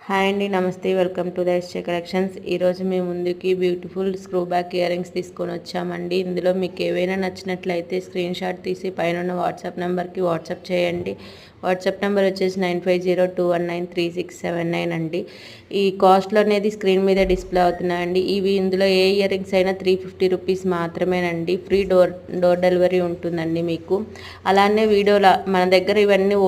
Hi అండి, నమస్తే. Welcome to the SJ collections. ఈరోజు మీ ముందుకి beautiful screw back ear rings తీసుకొని వచ్చామండి. ఇందులో మీకు ఏవైనా నచ్చినట్లయితే స్క్రీన్ షాట్ తీసి పైన వాట్సాప్ నెంబర్కి వాట్సాప్ చేయండి. వాట్సాప్ నెంబర్ వచ్చేసి 9502193679 అండి. ఈ కాస్ట్లో అనేది స్క్రీన్ మీద డిస్ప్లే అవుతున్నాయండి. ఇందులో ఏ ఇయర్ రింగ్స్ అయినా 350 రూపీస్ మాత్రమేనండి. ఫ్రీ డోర్ డెలివరీ ఉంటుందండి మీకు. అలానే వీడియోలో మన దగ్గర ఇవన్నీ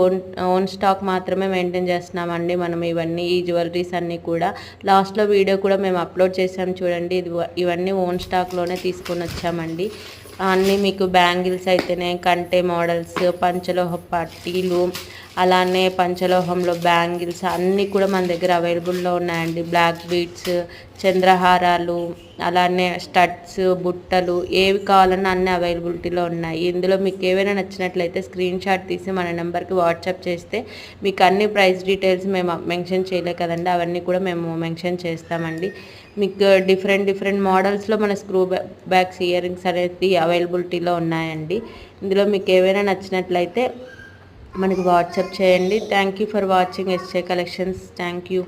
ఓన్ స్టాక్ మాత్రమే మెయింటైన్ చేస్తున్నామండి. మనం ఇవన్నీ జ్యువెలరీస్ అన్నీ కూడా లాస్ట్లో వీడియో కూడా మేము అప్లోడ్ చేసాం చూడండి. ఇవన్నీ ఓన్ స్టాక్లోనే తీసుకొని వచ్చామండి. అన్నీ మీకు బ్యాంగిల్స్ అయితేనే కంటే మోడల్స్, పంచలోహ పట్టీలు, అలానే పంచలోహంలో బ్యాంగిల్స్ అన్నీ కూడా మన దగ్గర అవైలబుల్లో ఉన్నాయండి. బ్లాక్ బీడ్స్, చంద్రహారాలు, అలానే స్టడ్స్, బుట్టలు ఏవి కావాలన్నా అన్నీ అవైలబిలిటీలో ఉన్నాయి. ఇందులో మీకు ఏవైనా నచ్చినట్లయితే స్క్రీన్ షాట్ తీసి మన నెంబర్కి వాట్సాప్ చేస్తే మీకు అన్ని ప్రైస్ డీటెయిల్స్ మేము మెన్షన్ చేయలే కదండి, అవన్నీ కూడా మేము మెన్షన్ చేస్తామండి. మీకు డిఫరెంట్ మోడల్స్లో మన స్క్రూ బ్యాగ్స్ ఇయర్ రింగ్స్ అనేది అవైలబిలిటీలో ఉన్నాయండి. ఇందులో మీకు ఏవైనా నచ్చినట్లయితే మనకి వాట్సాప్ చేయండి. Thank you for watching SJ collections. Thank you.